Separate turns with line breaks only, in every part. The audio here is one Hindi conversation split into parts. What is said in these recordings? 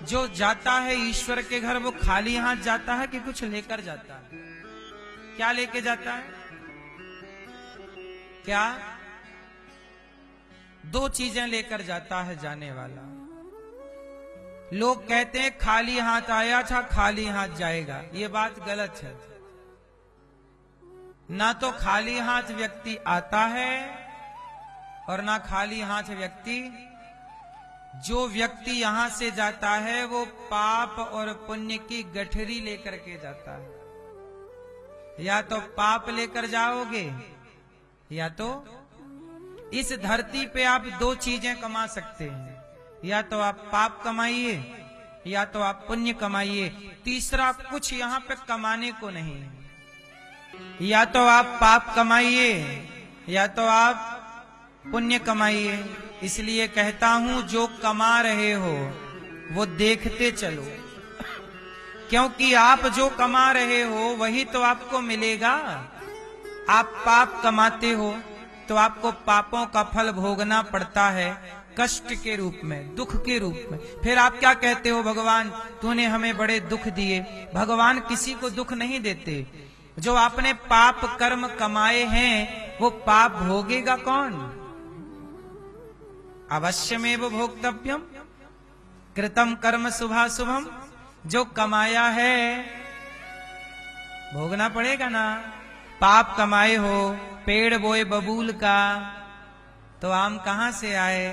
जो जाता है ईश्वर के घर वो खाली हाथ जाता है कि कुछ लेकर जाता है? क्या लेके जाता है? क्या? दो चीजें लेकर जाता है जाने वाला। लोग कहते हैं खाली हाथ आया था खाली हाथ जाएगा, ये बात गलत है। ना तो खाली हाथ व्यक्ति आता है और ना खाली हाथ व्यक्ति, जो व्यक्ति यहां से जाता है वो पाप और पुण्य की गठरी लेकर के जाता है। या तो पाप लेकर जाओगे या तो इस धरती पे आप दो चीजें कमा सकते हैं, या तो आप पाप कमाइए या तो आप पुण्य कमाइए। तीसरा कुछ यहाँ पे कमाने को नहीं है। या तो आप पाप कमाइए या तो आप पुण्य कमाइए। इसलिए कहता हूं जो कमा रहे हो वो देखते चलो, क्योंकि आप जो कमा रहे हो वही तो आपको मिलेगा। आप पाप कमाते हो तो आपको पापों का फल भोगना पड़ता है, कष्ट के रूप में, दुख के रूप में। फिर आप क्या कहते हो, भगवान तूने हमें बड़े दुख दिए। भगवान किसी को दुख नहीं देते। जो आपने पाप कर्म कमाए हैं वो पाप भोगेगा कौन? अवश्यमेव भोक्तव्यम कृतम कर्म शुभाशुभम। जो कमाया है भोगना पड़ेगा ना। पाप कमाए हो, पेड़ बोए बबूल का तो आम कहां से आए?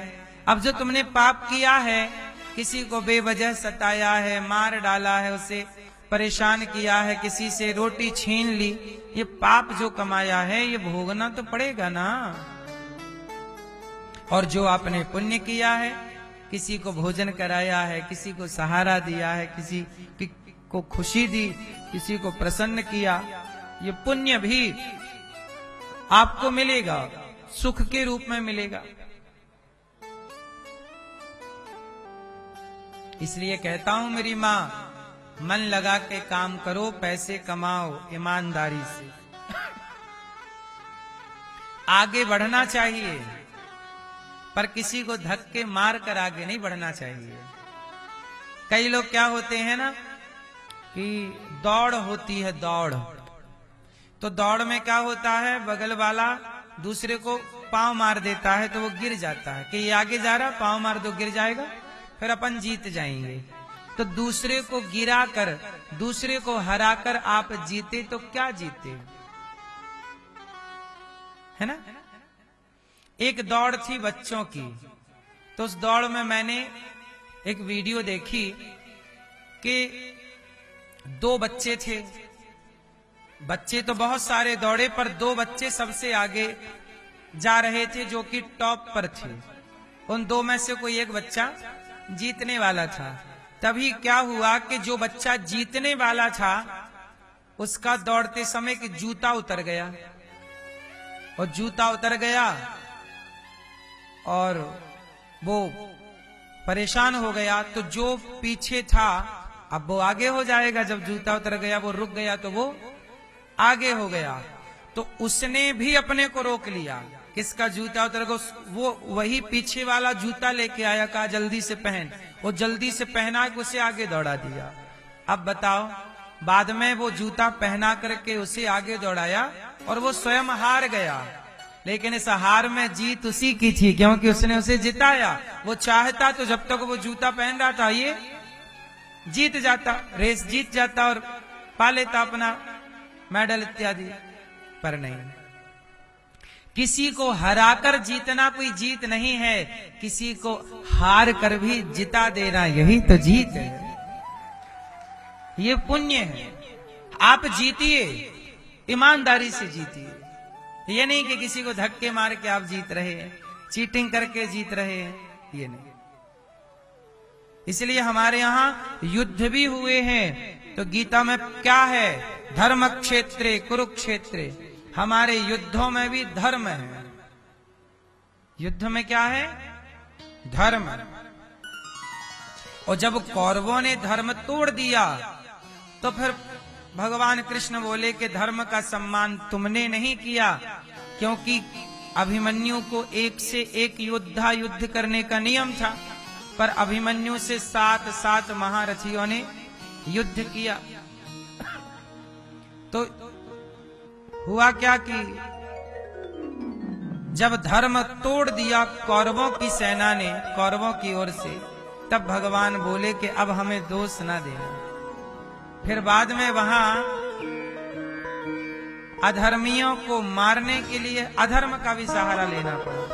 अब जो तुमने पाप किया है, किसी को बेवजह सताया है, मार डाला है, उसे परेशान किया है, किसी से रोटी छीन ली, ये पाप जो कमाया है ये भोगना तो पड़ेगा ना। और जो आपने पुण्य किया है, किसी को भोजन कराया है, किसी को सहारा दिया है, किसी को खुशी दी, किसी को प्रसन्न किया, ये पुण्य भी आपको मिलेगा, सुख के रूप में मिलेगा। इसलिए कहता हूं मेरी मां, मन लगा के काम करो, पैसे कमाओ ईमानदारी से। आगे बढ़ना चाहिए पर किसी को धक्के मार कर आगे नहीं बढ़ना चाहिए। कई लोग क्या होते हैं ना कि दौड़ होती है, दौड़, तो दौड़ में क्या होता है, बगल वाला दूसरे को पांव मार देता है तो वो गिर जाता है कि ये आगे जा रहा, पांव मार दो गिर जाएगा, फिर अपन जीत जाएंगे। तो दूसरे को गिरा कर, दूसरे को हराकर आप जीते तो क्या जीते, है ना। एक दौड़ थी बच्चों की, तो उस दौड़ में मैंने एक वीडियो देखी कि दो बच्चे थे। बच्चे तो बहुत सारे दौड़े पर दो बच्चे सबसे आगे जा रहे थे जो कि टॉप पर थे। उन दो में से कोई एक बच्चा जीतने वाला था। तभी क्या हुआ कि जो बच्चा जीतने वाला था उसका दौड़ते समय कि जूता उतर गया, और जूता उतर गया और वो परेशान हो गया। तो जो पीछे था अब वो आगे हो जाएगा, जब जूता उतर गया वो रुक गया तो वो आगे हो गया। तो उसने भी अपने को रोक लिया, किसका जूता उतर गया, वो वही पीछे वाला जूता लेके आया, कहा जल्दी से पहन, वो जल्दी से पहना के उसे आगे दौड़ा दिया। अब बताओ, बाद में वो जूता पहना करके उसे आगे दौड़ाया और वो स्वयं हार गया, लेकिन इस हार में जीत उसी की थी क्योंकि उसने उसे जिताया। वो चाहता तो जब तक वो जूता पहन रहा था ये जीत जाता, रेस जीत जाता और पा लेता अपना मेडल इत्यादि, पर नहीं। किसी को हराकर जीतना कोई जीत नहीं है, किसी को हार कर भी जिता देना यही तो जीत है, ये पुण्य है। आप जीतिए, ईमानदारी से जीतिए। ये नहीं कि किसी को धक्के मार के आप जीत रहे हैं, चीटिंग करके जीत रहे हैं, ये नहीं। इसलिए हमारे यहाँ युद्ध भी हुए हैं। तो गीता में क्या है, धर्म क्षेत्रे कुरुक्षेत्रे, हमारे युद्धों में भी धर्म है। युद्ध में क्या है, धर्म। और जब कौरवों ने धर्म तोड़ दिया तो फिर भगवान कृष्ण बोले कि धर्म का सम्मान तुमने नहीं किया, क्योंकि अभिमन्यु को एक से एक योद्धा युद्ध करने का नियम था। पर अभिमन्यु से 7 महारथियों ने युद्ध किया। तो हुआ क्या कि जब धर्म तोड़ दिया कौरवों की सेना ने, कौरवों की ओर से, तब भगवान बोले कि अब हमें दोष ना देना। फिर बाद में वहां अधर्मियों को मारने के लिए अधर्म का भी सहारा लेना पड़ा,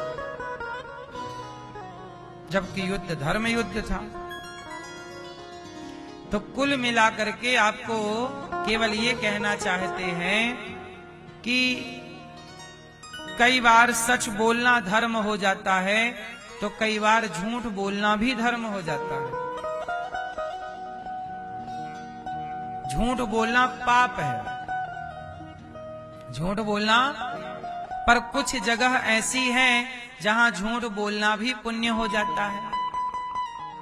जबकि युद्ध धर्म युद्ध था। तो कुल मिलाकर के आपको केवल ये कहना चाहते हैं कि कई बार सच बोलना धर्म हो जाता है, तो कई बार झूठ बोलना भी धर्म हो जाता है। झूठ बोलना पाप है, झूठ बोलना, पर कुछ जगह ऐसी है जहां झूठ बोलना भी पुण्य हो जाता है।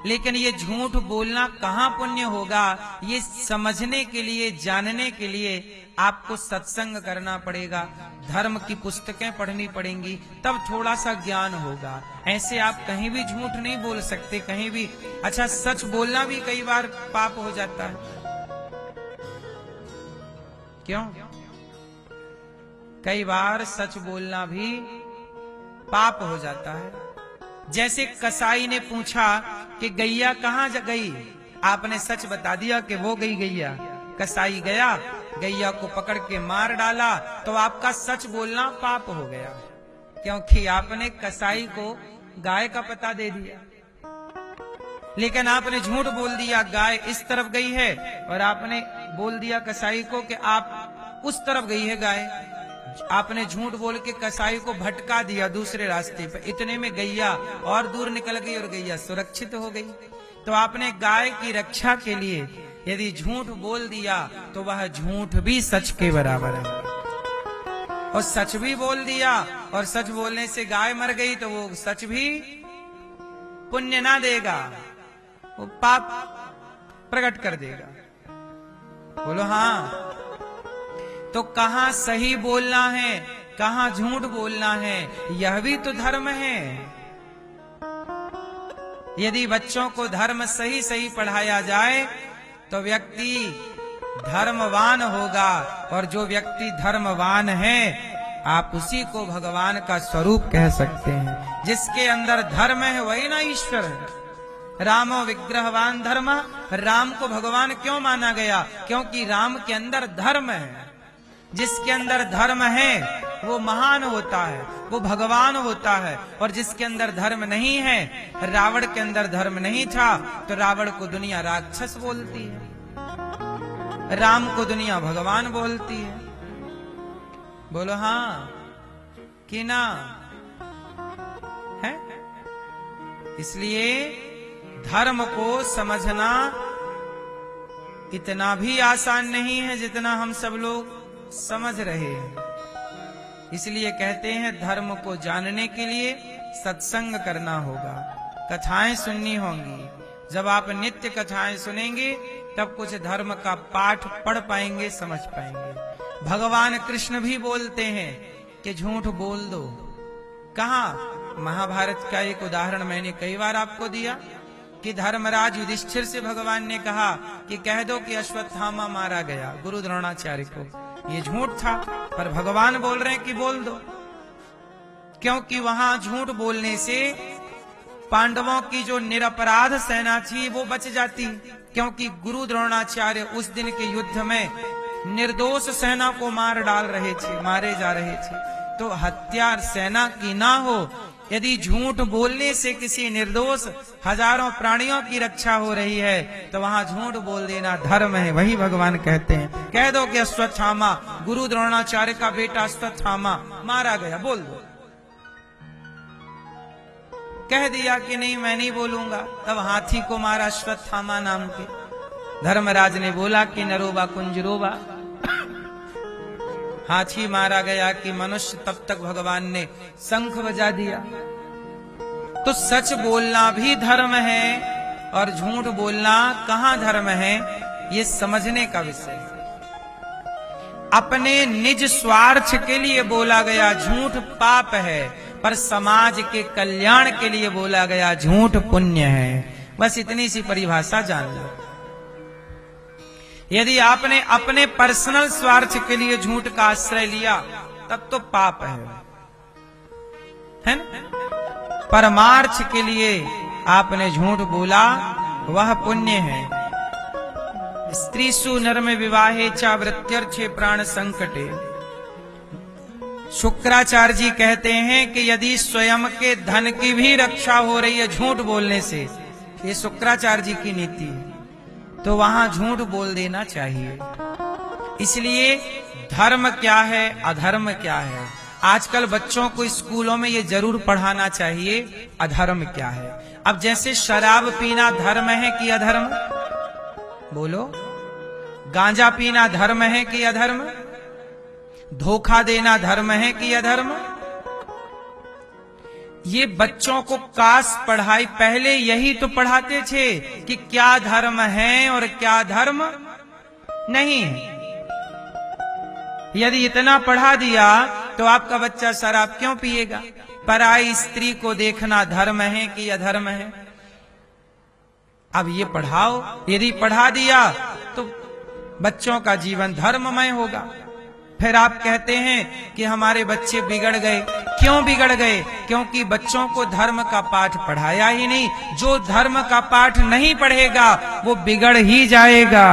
लेकिन ये झूठ बोलना कहां पुण्य होगा, ये समझने के लिए, जानने के लिए आपको सत्संग करना पड़ेगा, धर्म की पुस्तकें पढ़नी पड़ेंगी, तब थोड़ा सा ज्ञान होगा। ऐसे आप कहीं भी झूठ नहीं बोल सकते, कहीं भी। अच्छा, सच बोलना भी कई बार पाप हो जाता है। क्यों? कई बार सच बोलना भी पाप हो जाता है। जैसे कसाई ने पूछा कि गैया कहाँ गई, आपने सच बता दिया कि वो गई गैया। कसाई गया, गैया को पकड़ के मार डाला, तो आपका सच बोलना पाप हो गया, क्योंकि आपने कसाई को गाय का पता दे दिया। लेकिन आपने झूठ बोल दिया, गाय इस तरफ गई है, और आपने बोल दिया कसाई को कि आप उस तरफ गई है गाय। आपने झूठ बोल के कसाई को भटका दिया दूसरे रास्ते पर। इतने में गैया और दूर निकल गई और गैया सुरक्षित हो गई। तो आपने गाय की रक्षा के लिए यदि झूठ बोल दिया तो वह झूठ भी सच के बराबर है, और सच भी बोल दिया और सच बोलने से गाय मर गई तो वो सच भी पुण्य ना देगा, वो पाप प्रकट कर देगा। बोलो हाँ। तो कहां सही बोलना है, कहां झूठ बोलना है, यह भी तो धर्म है। यदि बच्चों को धर्म सही सही पढ़ाया जाए तो व्यक्ति धर्मवान होगा, और जो व्यक्ति धर्मवान है आप उसी को भगवान का स्वरूप कह सकते हैं। जिसके अंदर धर्म है वही ना ईश्वर है। रामो विग्रहवान धर्म, राम को भगवान क्यों माना गया? क्योंकि राम के अंदर धर्म है। जिसके अंदर धर्म है वो महान होता है, वो भगवान होता है। और जिसके अंदर धर्म नहीं है, रावण के अंदर धर्म नहीं था तो रावण को दुनिया राक्षस बोलती है, राम को दुनिया भगवान बोलती है। बोलो हाँ कि ना है? इसलिए धर्म को समझना इतना भी आसान नहीं है जितना हम सब लोग समझ रहे हैं। इसलिए कहते हैं धर्म को जानने के लिए सत्संग करना होगा, कथाएं सुननी होंगी। जब आप नित्य कथाएं सुनेंगे तब कुछ धर्म का पाठ पढ़ पाएंगे, समझ पाएंगे। भगवान कृष्ण भी बोलते हैं कि झूठ बोल दो। कहा? महाभारत का एक उदाहरण मैंने कई बार आपको दिया कि धर्मराज युधिष्ठिर से भगवान ने कहा कि कह दो कि अश्वत्थामा मारा गया गुरु द्रोणाचार्य को। ये झूठ था, पर भगवान बोल रहे हैं कि बोल दो, क्योंकि वहां झूठ बोलने से पांडवों की जो निरपराध सेना थी वो बच जाती, क्योंकि गुरु द्रोणाचार्य उस दिन के युद्ध में निर्दोष सेना को मार डाल रहे थे, मारे जा रहे थे। तो हत्या सेना की ना हो, यदि झूठ बोलने से किसी निर्दोष हजारों प्राणियों की रक्षा हो रही है तो वहां झूठ बोल देना धर्म है। वही भगवान कहते हैं कह दो कि अश्वत्थामा, गुरु द्रोणाचार्य का बेटा अश्वत्थामा मारा गया, बोल दो। कह दिया कि नहीं मैं नहीं बोलूंगा, तब हाथी को मारा अश्वत्थामा नाम के। धर्मराज ने बोला कि नरोबा कुंजरोबा, हाथी मारा गया कि मनुष्य। तब तक भगवान ने शंख बजा दिया। तो सच बोलना भी धर्म है और झूठ बोलना कहां धर्म है, ये समझने का विषय है। अपने निज स्वार्थ के लिए बोला गया झूठ पाप है, पर समाज के कल्याण के लिए बोला गया झूठ पुण्य है। बस इतनी सी परिभाषा जान लो। यदि आपने अपने पर्सनल स्वार्थ के लिए झूठ का आश्रय लिया तब तो पाप है ना? परमार्थ के लिए आपने झूठ बोला वह पुण्य है। स्त्रीसु नर्म विवाहे च वृत्त्यर्थे प्राण संकटे। शुक्राचार्य जी कहते हैं कि यदि स्वयं के धन की भी रक्षा हो रही है झूठ बोलने से, ये शुक्राचार्य जी की नीति है, तो वहां झूठ बोल देना चाहिए। इसलिए धर्म क्या है, अधर्म क्या है, आजकल बच्चों को स्कूलों में ये जरूर पढ़ाना चाहिए अधर्म क्या है। अब जैसे शराब पीना धर्म है कि अधर्म, बोलो। गांजा पीना धर्म है कि अधर्म, धोखा देना धर्म है कि अधर्म। ये बच्चों को काश पढ़ाई पहले यही तो पढ़ाते थे कि क्या धर्म है और क्या धर्म नहीं है। यदि इतना पढ़ा दिया तो आपका बच्चा शराब क्यों पिएगा। पराई स्त्री को देखना धर्म है कि अधर्म है। अब ये पढ़ाओ, यदि पढ़ा दिया तो बच्चों का जीवन धर्ममय होगा। फिर आप कहते हैं कि हमारे बच्चे बिगड़ गए। क्यों बिगड़ गए? क्योंकि बच्चों को धर्म का पाठ पढ़ाया ही नहीं। जो धर्म का पाठ नहीं पढ़ेगा वो बिगड़ ही जाएगा।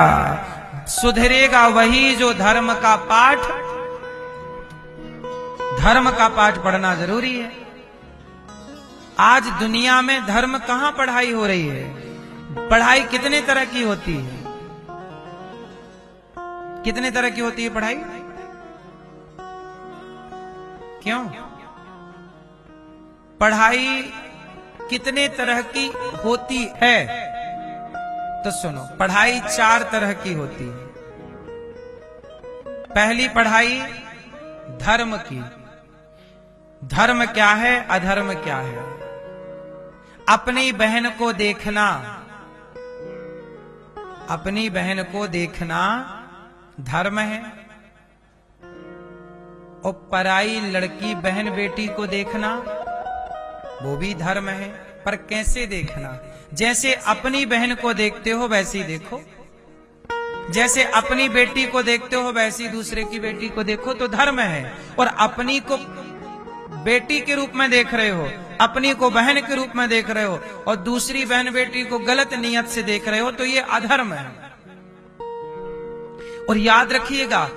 सुधरेगा वही जो धर्म का पाठ पढ़ना जरूरी है। आज दुनिया में धर्म कहां पढ़ाई हो रही है? पढ़ाई कितने तरह की होती है? कितने तरह की होती है पढ़ाई? क्यों? पढ़ाई कितने तरह की होती है? तो सुनो, पढ़ाई 4 तरह की होती है। पहली पढ़ाई धर्म की। धर्म क्या है, अधर्म क्या है? अपनी बहन को देखना, अपनी बहन को देखना धर्म है। और पराई लड़की बहन बेटी को देखना वो भी धर्म है। पर कैसे देखना? जैसे अपनी बहन को देखते हो वैसी देखो, जैसे अपनी बेटी को देखते हो वैसी दूसरे की बेटी को देखो तो धर्म है। और अपनी को बेटी के रूप में देख रहे हो, अपनी को बहन के रूप में देख रहे हो और दूसरी बहन बेटी को गलत नियत से देख रहे हो तो ये अधर्म है। और याद रखिएगा,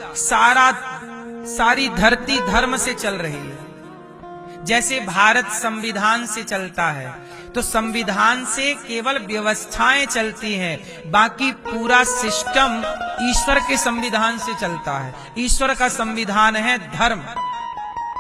सारी धरती धर्म से चल रही है। जैसे भारत संविधान से चलता है तो संविधान से केवल व्यवस्थाएं चलती हैं, बाकी पूरा सिस्टम ईश्वर के संविधान से चलता है। ईश्वर का संविधान है धर्म।